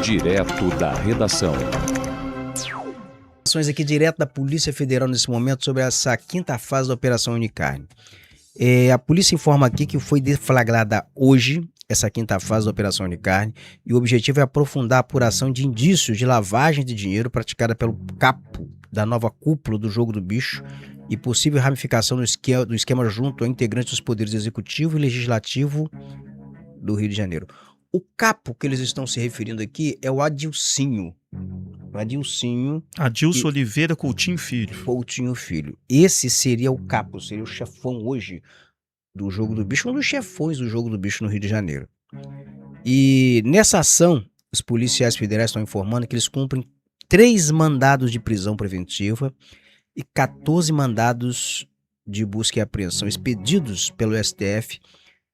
Direto da redação. Informações aqui direto da Polícia Federal nesse momento sobre essa quinta fase da Operação Unicarne. A polícia informa aqui que foi deflagrada hoje essa quinta fase da Operação Unicarne e o objetivo é aprofundar a apuração de indícios de lavagem de dinheiro praticada pelo capo da nova cúpula do Jogo do Bicho e possível ramificação do esquema junto a integrantes dos poderes executivo e legislativo do Rio de Janeiro. O capo que eles estão se referindo aqui é o Adilcinho. Adilson Oliveira Coutinho Filho. Esse seria o capo, seria o chefão hoje do Jogo do Bicho, um dos chefões do Jogo do Bicho no Rio de Janeiro. E nessa ação, os policiais federais estão informando que eles cumprem 3 mandados de prisão preventiva e 14 mandados de busca e apreensão expedidos pelo STF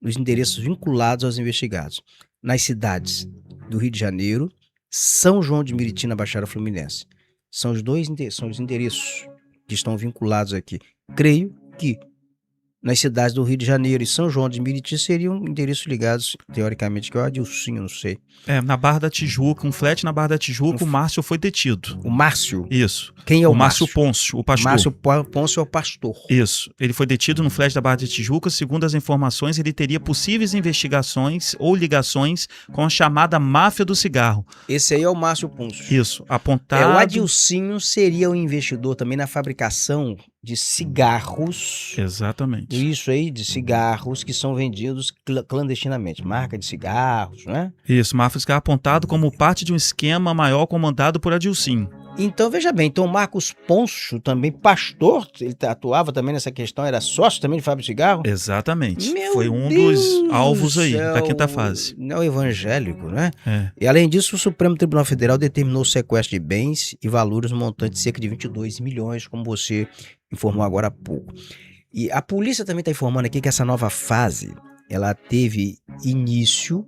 nos endereços vinculados aos investigados, nas cidades do Rio de Janeiro, São João de Meriti, na Baixada Fluminense. São os endereços que estão vinculados aqui. Creio que nas cidades do Rio de Janeiro e São João de Meriti seriam endereços ligados, teoricamente, que é o Adilcinho, não sei. Na Barra da Tijuca, um flat na Barra da Tijuca, o Márcio foi detido. O Márcio? Isso. Quem é o Márcio Pôncio, o pastor. Márcio Pôncio é o pastor. Isso. Ele foi detido no flat da Barra da Tijuca. Segundo as informações, ele teria possíveis investigações ou ligações com a chamada máfia do cigarro. Esse aí é o Márcio Pôncio. Isso. Apontado... O Adilcinho seria o investidor também na fabricação de cigarros. Exatamente. Isso aí, de cigarros que são vendidos clandestinamente. Marca de cigarros, né? Isso, máfia do cigarro apontado como parte de um esquema maior comandado por Adilcinho. Então, veja bem, então Marcos Pôncio também, pastor, ele atuava também nessa questão, era sócio também de fábrica de cigarro? Exatamente. Foi um Deus dos alvos aí, céu, da quinta fase. Não evangélico, né? É. E além disso, o Supremo Tribunal Federal determinou o sequestro de bens e valores no montante de cerca de 22 milhões, como você informou agora há pouco. E a polícia também está informando aqui que essa nova fase, ela teve início,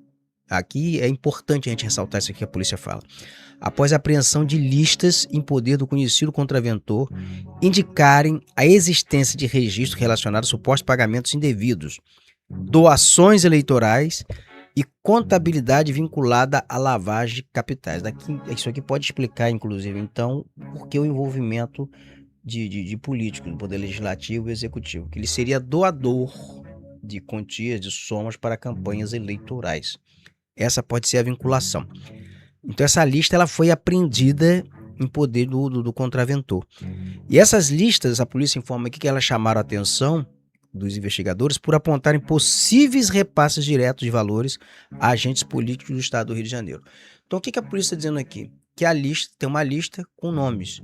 aqui é importante a gente ressaltar isso aqui que a polícia fala, após a apreensão de listas em poder do conhecido contraventor indicarem a existência de registro relacionado a supostos pagamentos indevidos, doações eleitorais e contabilidade vinculada à lavagem de capitais. Isso aqui pode explicar, inclusive, então, por que o envolvimento de políticos do Poder Legislativo e Executivo, que ele seria doador de quantias, de somas para campanhas eleitorais. Essa pode ser a vinculação. Então essa lista ela foi apreendida em poder do contraventor. E essas listas, a polícia informa aqui que elas chamaram a atenção dos investigadores por apontarem possíveis repasses diretos de valores a agentes políticos do estado do Rio de Janeiro. Então o que a polícia está dizendo aqui? Que a lista tem uma lista com nomes.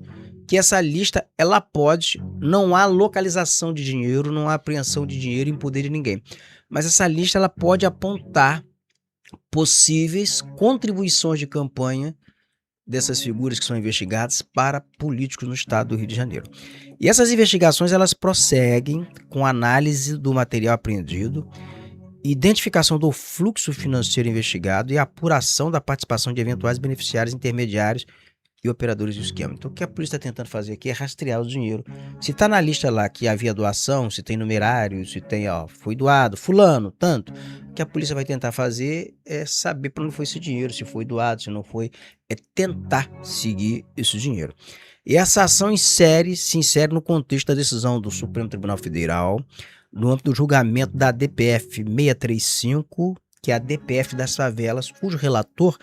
Que essa lista, ela pode, não há localização de dinheiro, não há apreensão de dinheiro em poder de ninguém. Mas essa lista ela pode apontar possíveis contribuições de campanha dessas figuras que são investigadas para políticos no estado do Rio de Janeiro. E essas investigações elas prosseguem com análise do material apreendido, identificação do fluxo financeiro investigado e apuração da participação de eventuais beneficiários intermediários e operadores do esquema. Então o que a polícia está tentando fazer aqui é rastrear o dinheiro. Se está na lista lá que havia doação, se tem numerário, se tem, foi doado, fulano, tanto, o que a polícia vai tentar fazer é saber para onde foi esse dinheiro, se foi doado, se não foi, é tentar seguir esse dinheiro. E essa ação se insere no contexto da decisão do Supremo Tribunal Federal, no âmbito do julgamento da DPF 635, que é a DPF das favelas, cujo relator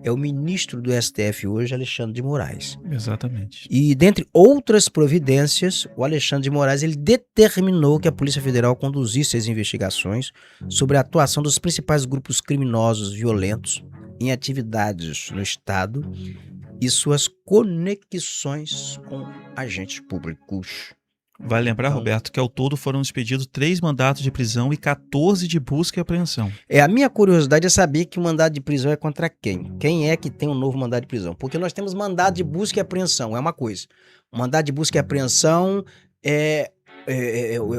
é o ministro do STF hoje, Alexandre de Moraes. Exatamente. E dentre outras providências, o Alexandre de Moraes ele determinou que a Polícia Federal conduzisse as investigações sobre a atuação dos principais grupos criminosos violentos em atividades no Estado e suas conexões com agentes públicos. Vale lembrar, Roberto, que ao todo foram expedidos 3 mandatos de prisão e 14 de busca e apreensão. A minha curiosidade é saber que o mandado de prisão é contra quem? Quem é que tem um novo mandado de prisão? Porque nós temos mandado de busca e apreensão, é uma coisa. O mandado de busca e apreensão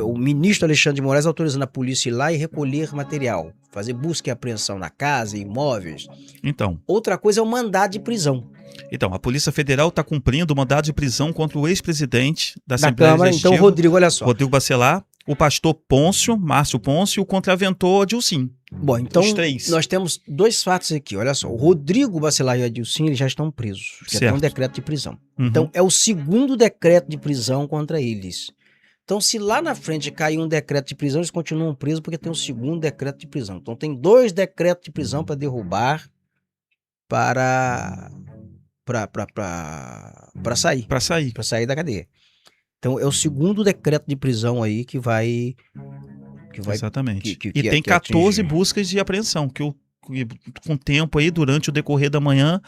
o ministro Alexandre de Moraes autorizando a polícia ir lá e recolher material, fazer busca e apreensão na casa, imóveis. Então. Outra coisa é o mandado de prisão. Então, a Polícia Federal está cumprindo o mandado de prisão contra o ex-presidente da Assembleia Câmara, Legislativa. então, Rodrigo, olha só. Rodrigo Bacelar, o pastor Pôncio, Márcio Pôncio, e o contraventor Adilcim. Bom, então Os três. nós temos dois fatos aqui. Olha só, o Rodrigo Bacelar e o Adilcim, eles já estão presos. Já tem um Certo. decreto de prisão. Uhum. Então, é o segundo decreto de prisão contra eles. Então, se lá na frente cair um decreto de prisão, eles continuam presos porque tem um segundo decreto de prisão. Então, tem 2 decretos de prisão para derrubar para sair. Para sair. Para sair da cadeia. Então, é o segundo decreto de prisão aí que vai... Exatamente. que E tem que 14 atinge. buscas de apreensão, que com o tempo aí, durante o decorrer da manhã,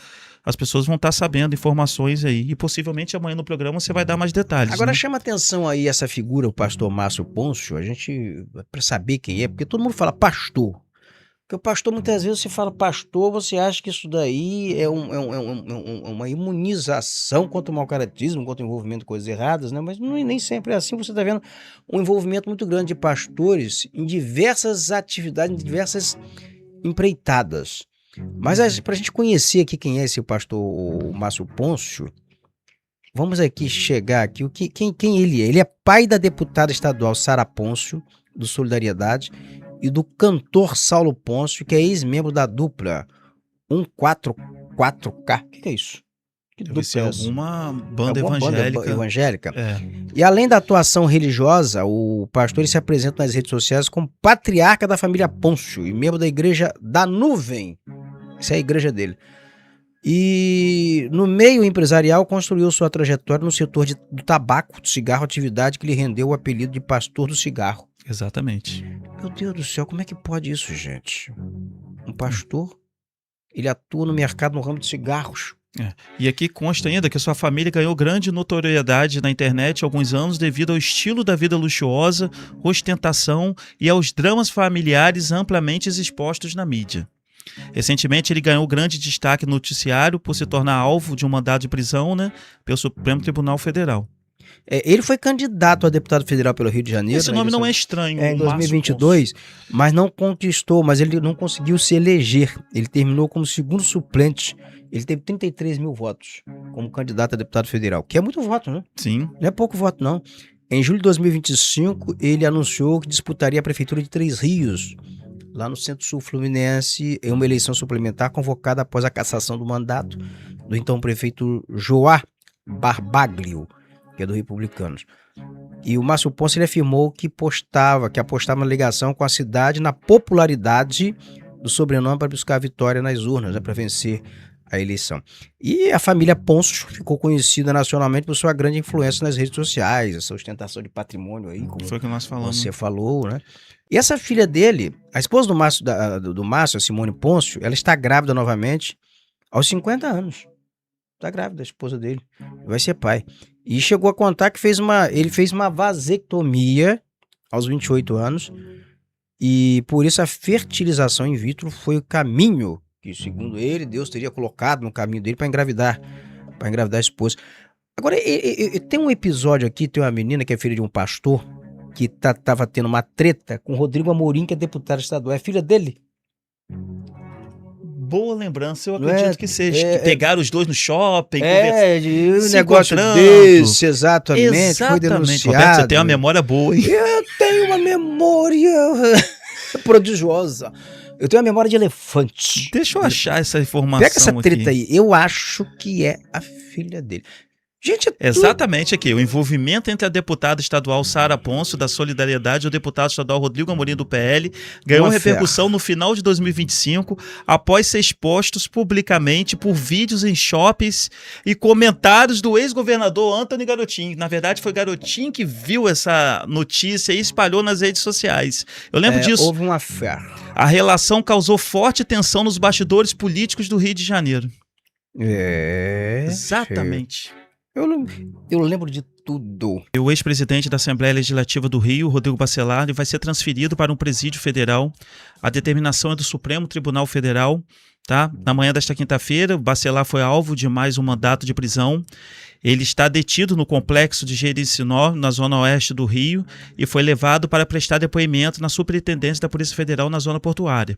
as pessoas vão estar sabendo informações aí. E possivelmente amanhã no programa você vai dar mais detalhes. Agora né? chama atenção aí essa figura, o pastor Márcio Pôncio, a gente, para saber quem é, porque todo mundo fala pastor. Porque o pastor, muitas vezes, você fala pastor, você acha que isso daí é uma imunização contra o mau caratismo, contra o envolvimento com coisas erradas, né? Mas nem sempre é assim. Você está vendo um envolvimento muito grande de pastores em diversas atividades, em diversas empreitadas. Mas para a gente conhecer aqui quem é esse pastor o Márcio Pôncio, vamos aqui chegar aqui, quem ele é. Ele é pai da deputada estadual Sara Pôncio, do Solidariedade, e do cantor Saulo Pôncio, que é ex-membro da dupla 144K. O que é isso? Que Deve ser essa? alguma banda Alguma evangélica. evangélica? É. E além da atuação religiosa, o pastor ele se apresenta nas redes sociais como patriarca da família Pôncio e membro da Igreja da Nuvem. Essa é a igreja dele. E no meio empresarial construiu sua trajetória no setor do tabaco, do cigarro, atividade que lhe rendeu o apelido de pastor do cigarro. Exatamente. Meu Deus do céu, como é que pode isso, gente? Um pastor, ele atua no mercado, no ramo de cigarros. E aqui consta ainda que sua família ganhou grande notoriedade na internet há alguns anos devido ao estilo da vida luxuosa, ostentação e aos dramas familiares amplamente expostos na mídia. Recentemente, ele ganhou grande destaque no noticiário por se tornar alvo de um mandado de prisão, né, pelo Supremo Tribunal Federal. Ele foi candidato a deputado federal pelo Rio de Janeiro. Esse nome não é estranho. Em 2022, mas não conquistou, mas ele não conseguiu se eleger. Ele terminou como segundo suplente. Ele teve 33 mil votos como candidato a deputado federal, que é muito voto, né? Sim. Não é pouco voto, não. Em julho de 2025, ele anunciou que disputaria a prefeitura de Três Rios, lá no Centro-Sul Fluminense, em uma eleição suplementar convocada após a cassação do mandato do então prefeito Joá Barbaglio, que é do Republicanos. E o Márcio Pôncio ele afirmou que apostava na ligação com a cidade, na popularidade do sobrenome para buscar a vitória nas urnas, né, para vencer a eleição. E a família Pôncio ficou conhecida nacionalmente por sua grande influência nas redes sociais, essa ostentação de patrimônio aí, como foi o que nós falamos. você falou, né? E essa filha dele, a esposa do Márcio, a Simone Pôncio, ela está grávida novamente aos 50 anos. Está grávida, a esposa dele. Vai ser pai. E chegou a contar que ele fez uma vasectomia aos 28 anos. E por isso a fertilização in vitro foi o caminho que, segundo ele, Deus teria colocado no caminho dele para engravidar a esposa. Agora, tem um episódio aqui, tem uma menina que é filha de um pastor que tava tendo uma treta com o Rodrigo Amorim, que é deputado estadual. É filha dele? Boa lembrança, eu acredito que seja. Que pegaram os dois no shopping, um negócio desse, exatamente. Foi denunciado. Roberto, você tem uma memória boa, hein? Eu tenho uma memória prodigiosa. Eu tenho uma memória de elefante. Deixa eu achar essa informação. Pega essa treta aqui. aí. Eu acho que é a filha dele. Gente, exatamente aqui, o envolvimento entre a deputada estadual Sara Pôncio, da Solidariedade, e o deputado estadual Rodrigo Amorim, do PL, ganhou repercussão no final de 2025, após ser expostos publicamente por vídeos em shoppings e comentários do ex-governador Antony Garotinho. Na verdade, foi Garotinho que viu essa notícia e espalhou nas redes sociais. Eu lembro disso. Houve uma fé. A relação causou forte tensão nos bastidores políticos do Rio de Janeiro. Exatamente. Eu lembro de tudo. O ex-presidente da Assembleia Legislativa do Rio, Rodrigo Bacelar, vai ser transferido para um presídio federal. A determinação é do Supremo Tribunal Federal. Tá? Na manhã desta quinta-feira, o Bacelar foi alvo de mais um mandato de prisão. Ele está detido no complexo de Jericinó, na zona oeste do Rio, e foi levado para prestar depoimento na Superintendência da Polícia Federal na zona portuária.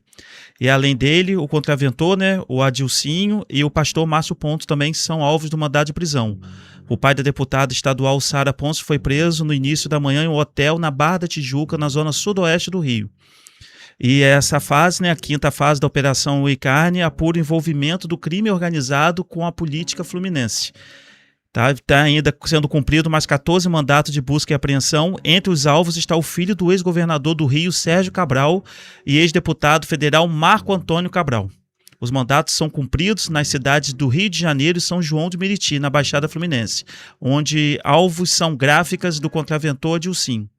E além dele, o contraventor, né, o Adilcinho e o pastor Márcio Pôncio também são alvos do mandado de prisão. O pai da deputada estadual Sara Ponce foi preso no início da manhã em um hotel na Barra da Tijuca, na zona sudoeste do Rio. E essa fase, né, a quinta fase da Operação Oi Carne, apura o envolvimento do crime organizado com a política fluminense. Tá ainda sendo cumprido mais 14 mandatos de busca e apreensão. Entre os alvos está o filho do ex-governador do Rio, Sérgio Cabral, e ex-deputado federal Marco Antônio Cabral. Os mandatos são cumpridos nas cidades do Rio de Janeiro e São João de Meriti, na Baixada Fluminense, onde alvos são gráficas do contraventor Dilcim.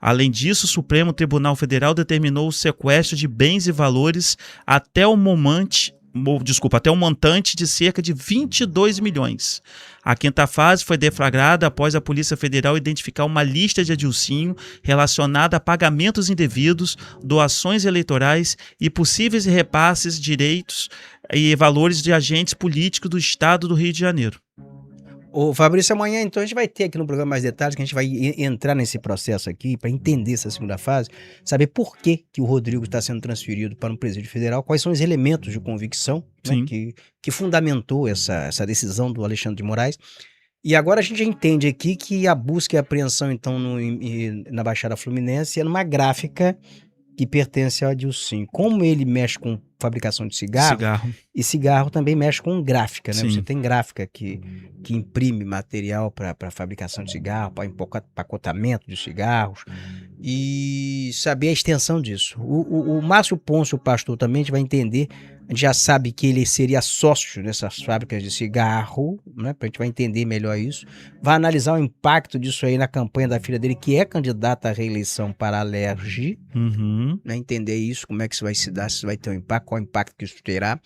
Além disso, o Supremo Tribunal Federal determinou o sequestro de bens e valores até um montante de cerca de 22 milhões. A quinta fase foi deflagrada após a Polícia Federal identificar uma lista de Adilcinho relacionada a pagamentos indevidos, doações eleitorais e possíveis repasses, direitos e valores de agentes políticos do Estado do Rio de Janeiro. Ô Fabrício, amanhã então a gente vai ter aqui no programa mais detalhes, que a gente vai entrar nesse processo aqui para entender essa segunda fase, saber por que o Rodrigo está sendo transferido para um presídio federal, quais são os elementos de convicção, né, que fundamentou essa decisão do Alexandre de Moraes. E agora a gente já entende aqui que a busca e a apreensão então na Baixada Fluminense é numa gráfica que pertence ao Adilcim. Como ele mexe com fabricação de cigarro, e cigarro também mexe com gráfica, né? Sim. Você tem gráfica que imprime material para fabricação de cigarro, para empacotamento de cigarros, e saber a extensão disso. O Márcio Ponce, o pastor, também a gente vai entender, a gente já sabe que ele seria sócio nessas fábricas de cigarro, né? A gente vai entender melhor isso. Vai analisar o impacto disso aí na campanha da filha dele, que é candidata à reeleição para a Alerj, né? Entender isso, como é que isso vai se dar, se vai ter um impacto, qual o impacto que isso terá.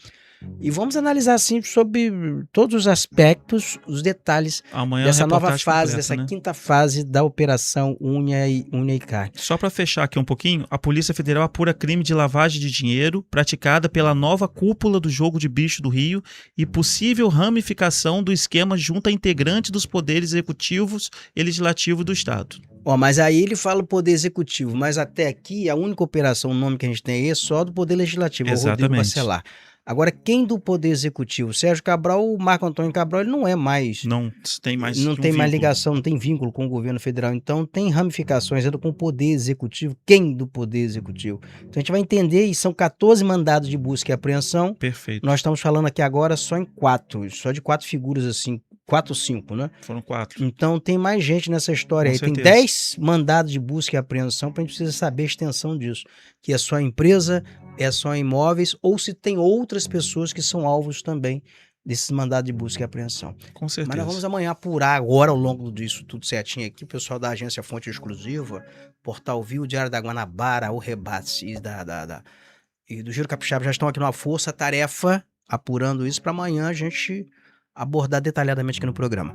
E vamos analisar, assim, sobre todos os aspectos, os detalhes dessa nova fase, dessa quinta fase da Operação Unha e Carne. Só para fechar aqui um pouquinho, a Polícia Federal apura crime de lavagem de dinheiro praticada pela nova cúpula do Jogo de Bicho do Rio e possível ramificação do esquema junto a integrantes dos poderes executivos e legislativo do Estado. Mas aí ele fala o Poder Executivo, mas até aqui a única operação, o nome que a gente tem aí é só do Poder Legislativo, Exatamente. O Rodrigo Bacelar. Agora, quem do Poder Executivo? Sérgio Cabral, o Marco Antônio Cabral, ele não é mais... Não tem mais ligação, não tem vínculo com o governo federal. Então, tem ramificações ainda com o Poder Executivo. Quem do Poder Executivo? Então, a gente vai entender, e são 14 mandados de busca e apreensão. Perfeito. Nós estamos falando aqui agora só de 4 figuras assim, 4 ou 5, né? Foram 4. Então, tem mais gente nessa história aí. Tem 10 mandados de busca e apreensão, para a gente precisa saber a extensão disso. Que é só empresa, é só imóveis, ou se tem outras pessoas que são alvos também desses mandados de busca e apreensão. Com certeza. Mas nós vamos amanhã apurar agora, ao longo disso tudo certinho aqui, o pessoal da agência Fonte Exclusiva, Portal Viu, Diário da Guanabara, o Rebate e do Giro Capixaba já estão aqui numa força-tarefa apurando isso para amanhã a gente abordar detalhadamente aqui no programa.